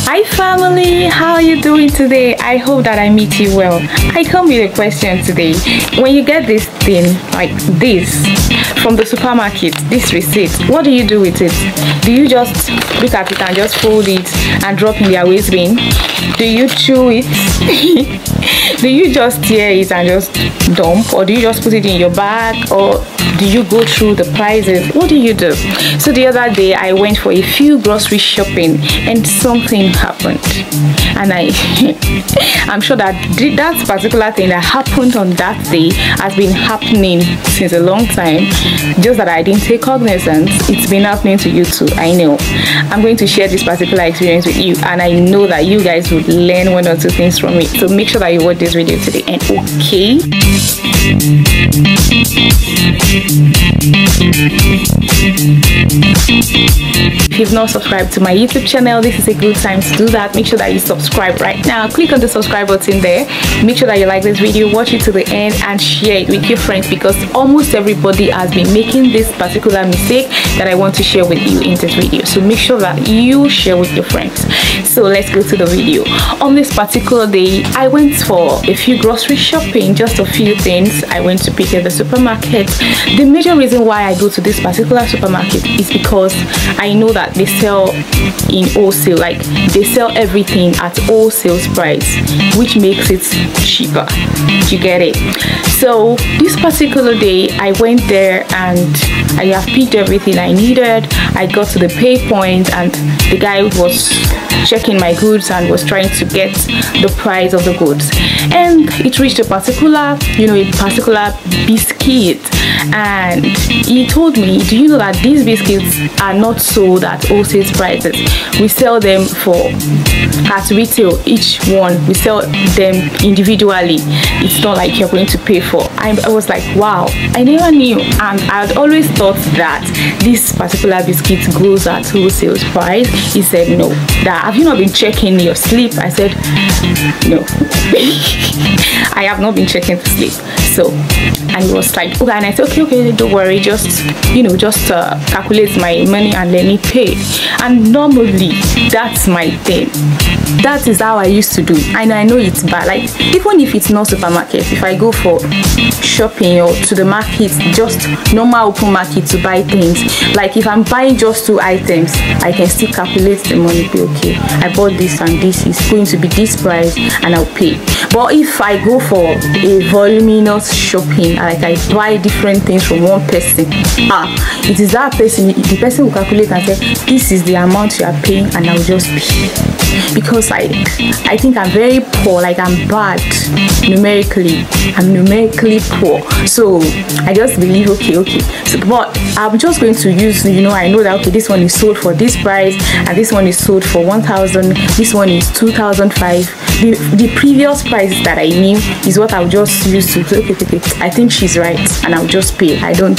Hi family, how are you doing today? I hope that I meet you well. I come with a question today. When you get this thing like this from the supermarket, this receipt, what do you do with it? Do you just look at it and just fold it and drop in their waste bin? Do you chew it? Do you just tear it and just dump, or do you just put it in your bag, or do you go through the prices? What do you do? So the other day I went for a few grocery shopping and something happened, and I'm sure that that particular thing that happened on that day has been happening since a long time, just that I didn't take cognizance. It's been happening to you too. I know. I'm going to share this particular experience with you, and I know that you guys would learn one or two things from it. So make sure that you watch this video to the end, okay? If you've not subscribed to my YouTube channel, this is a good time to do that. Make sure that you subscribe right now. Click on the subscribe button there. Make sure that you like this video, watch it to the end, and share it with your friends, because almost everybody has been making this particular mistake that I want to share with you in this video. So make sure that you share with your friends. So let's go to the video. On this particular day, I went for a few grocery shopping, just a few things. I went to pick at the supermarket. The major reason why I go to this particular supermarket is because I know that they sell in wholesale, like they sell everything at wholesale price, which makes it cheaper. You get it? So this particular day I went there and I have picked everything I needed. I got to the pay point and the guy was checking my goods and was trying to get the price of the goods, and it reached a particular biscuit, and he told me, do you know that these biscuits are not sold at wholesale prices? We sell them at retail. Each one we sell them individually. It's not like you're going to pay for. I was like, wow, I never knew, and I had always thought that this particular biscuit goes at wholesale price. He said no. That, have you not been checking your sleep? I said no. I have not been checking the sleep. So, and he was like, okay, and I said, okay, don't worry, just calculate my money and let me pay. And normally that's my thing. That is how I used to do, and I know it's bad. Like, even if it's not supermarket, if I go for shopping or to the market, just normal open market to buy things, like if I'm buying just 2 items, I can still calculate the money, be okay, I bought this and this is going to be this price and I'll pay. But if I go for a voluminous shopping, like I buy different things from one person, it is that person, the person will calculate and say, this is the amount you are paying, and I'll just pay. Because I think I'm very poor, like I'm bad numerically. I'm numerically poor, so I just believe okay. So, but I'm just going to use, I know that okay, this one is sold for this price, and this one is sold for 1,000. This one is 2,005. The previous price that I knew is what I'll just use to say, okay, I think she's right, and I'll just pay. I don't,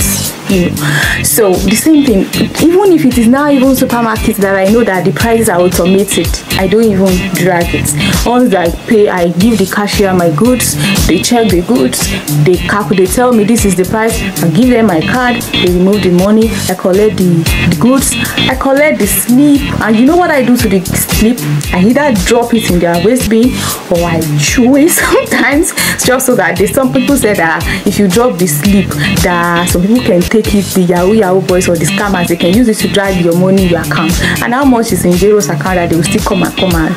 So the same thing, even if it is now even supermarkets that I know that the prices are automated, I don't even drag it. Once I pay, I give the cashier my goods, they check the goods, they calculate, they tell me this is the price, I give them my card, they remove the money, I collect the goods, I collect the slip, and you know what I do to the slip? I either drop it in their waste bin or I chew it sometimes, just so that some people say that if you drop the slip, that some people can take it, the Yahoo boys or the scammers, they can use it to drag your money in your account, and how much is in Jero's account that they will still come and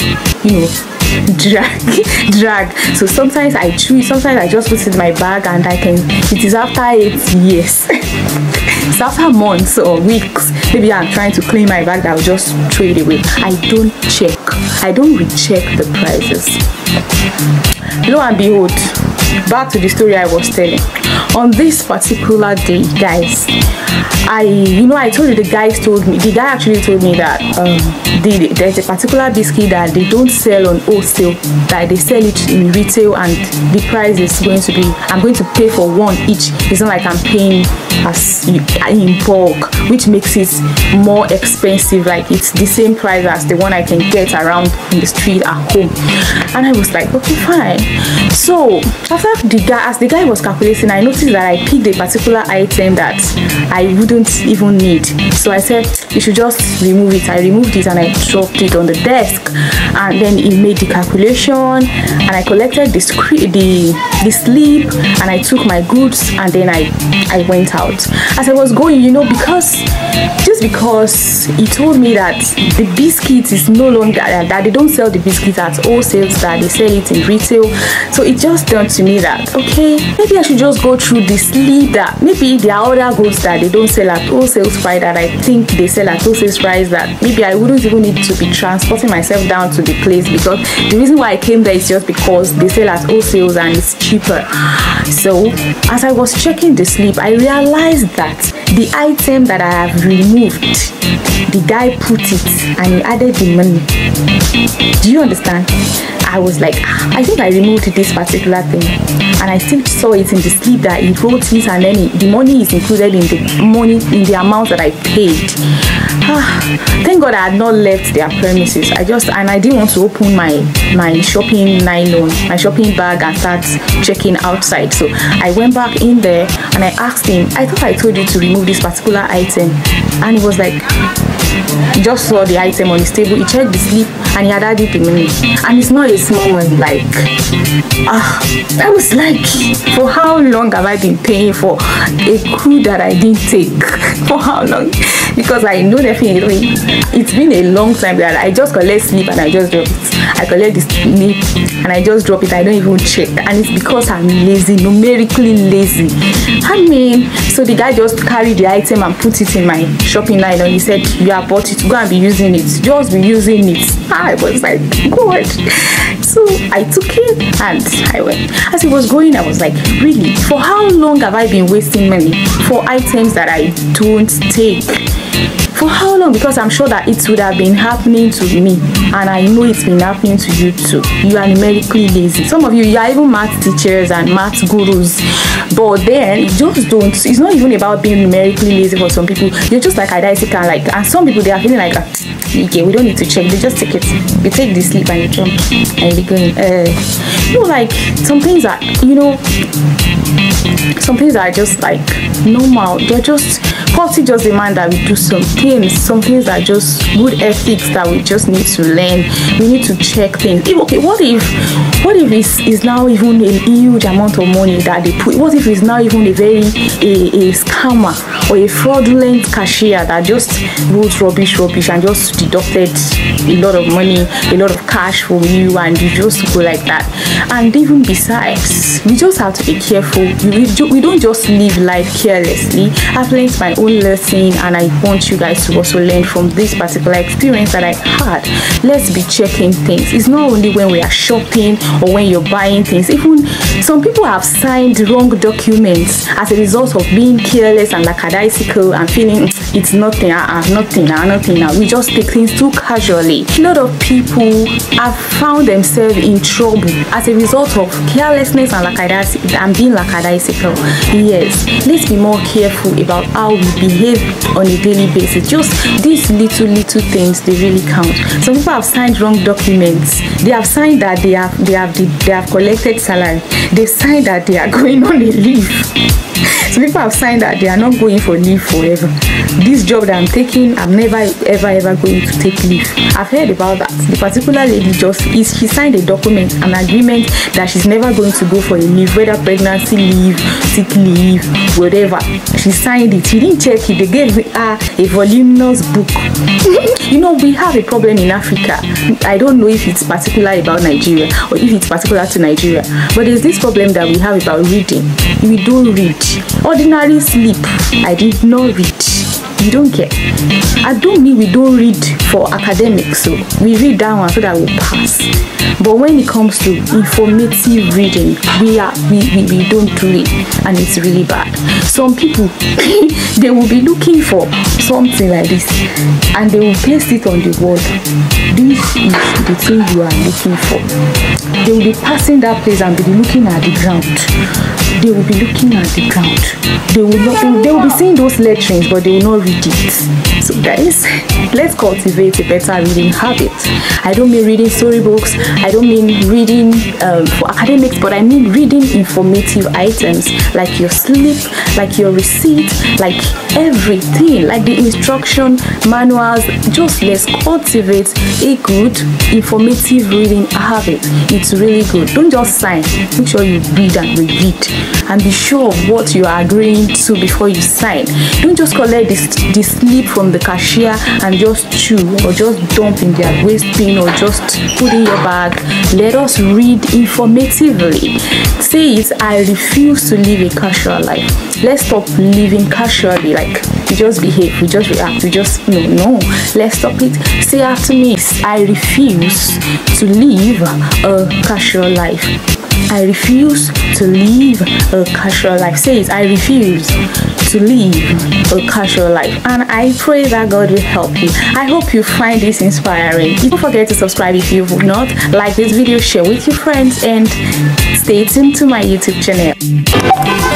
drag. So sometimes I chew it, sometimes I just put it in my bag, and it is after 8 years. It's after months or weeks, maybe I'm trying to clean my bag, that I'll just throw it away. I don't recheck the prices. Lo and behold, back to the story I was telling. On this particular day, guys, I told you, the guy actually told me that there's a particular biscuit that they don't sell on wholesale, that they sell it in retail, and the price is going to be, I'm going to pay for one each. It's not like I'm paying as in bulk, which makes it more expensive. Like it's the same price as the one I can get around in the street at home. And I was like, okay, fine. So after as the guy was calculating, I I noticed that I picked a particular item that I wouldn't even need. So I said, you should just remove it. I removed it and I dropped it on the desk, and then it made the calculation, and I collected the slip, and I took my goods, and then I went out. As I was going, because he told me that the biscuit is no longer, that they don't sell the biscuits at wholesale, that they sell it in retail. So it just turned to me that, okay, maybe I should just go through the slip, that maybe there are other goods that they don't sell at wholesale price that I think they sell at wholesale price, that maybe I wouldn't even need to be transporting myself down to the place, because the reason why I came there is just because they sell at wholesale and it's cheaper. So as I was checking the slip, I realized that the item that I have removed, the guy put it and he added the money. Do you understand? I was like, I think I removed this particular thing, and I still saw it in the slip that he wrote it, and then the money is included in the amount that I paid. Thank God I had not left their premises. I didn't want to open my shopping nylon, my shopping bag, and start checking outside. So I went back in there and I asked him, I thought I told you to remove this particular item, and he was like, he just saw the item on his table, he checked the slip, and he had added the money, and it's not a small one. Like, I was like, for how long have I been paying for a crew that I didn't take? For how long? Because I know definitely it's been a long time that I just collect slip and I just drop it. I collect the slip and I just drop it. I don't even check, and it's because I'm lazy, numerically lazy. I mean, so the guy just carried the item and put it in my shopping nylon. He said, you have bought it, go and be using it, just be using it. I was like, God. So I took it and I went. As it was going, I was like, really, for how long have I been wasting money for items that I don't take? For how long? Because I'm sure that it would have been happening to me, and I know it's been happening to you too. You are numerically lazy. Some of you are even math teachers and math gurus, but then just don't. It's not even about being numerically lazy. For some people, you're just like and some people, they are feeling like, okay, we don't need to check, they just take it. You take the slip and you jump and you go in. Like some things are, some things are just like normal. They're just policy just demand that we do some things are just good ethics that we just need to learn. We need to check things. Okay, what if it's now even a huge amount of money that they put? What if it's now even a scammer or a fraudulent cashier that just wrote rubbish and just deducted a lot of money, a lot of cash from you, and you just go like that? And even besides, we just have to be careful. We don't just live life carelessly. I've learned my own lesson, and I want you guys to also learn from this particular experience that I had. Let's be checking things. It's not only when we are shopping or when you're buying things. Even some people have signed wrong documents as a result of being careless and lackadaisical and feeling it's nothing now. We just take things too casually. A lot of people have found themselves in trouble as a result of carelessness and being lackadaisical. Yes, let's be more careful about how we behave on a daily basis. Just these little things, they really count. Some people have signed wrong documents. They have signed that they have collected salary. They signed that they are going on a leave. Some people have signed that they are not going for leave forever. This job that I'm taking, I'm never ever going to take leave. I've heard about that. The particular lady she signed a document, an agreement that she's never going to go for a leave, whether pregnancy leave, sick leave, whatever. She signed it. She didn't check it. They gave her a voluminous book. We have a problem in Africa. I don't know if it's particular about Nigeria or if it's particular to Nigeria, but there's this problem that we have about reading. We don't read. Ordinary sleep, I did not read. You don't get. I don't mean we don't read for academics, so we read that one so that we'll pass. But when it comes to informative reading, we don't do it, and it's really bad. Some people they will be looking for something like this, and they will place it on the wall. This is the thing you are looking for. They will be passing that place and be looking at the ground. They will be looking at the ground. They will be seeing those letterings, but they will not read it. So guys, let's cultivate a better reading habit. I don't mean reading storybooks. I don't mean reading for academics, but I mean reading informative items like your slip, like your receipt, like everything, like the instruction manuals. Just let's cultivate a good informative reading habit. It's really good. Don't just sign. Make sure you read and reread, and be sure of what you are agreeing to before you sign. Don't just collect the slip from the cashier and just chew, or just dump in their waste bin, or just put in your bag. Let us read informatively. Say it: I refuse to live a casual life. Let's stop living casually, like we just behave, we just react, we just no. Let's stop it. Say after me: I refuse to live a casual life. I refuse to live a casual life. Say it: I refuse to live a casual life. And I pray that God will help you. I hope you find this inspiring. Don't forget to subscribe if you've not. Like this video, share with your friends, and stay tuned to my YouTube channel.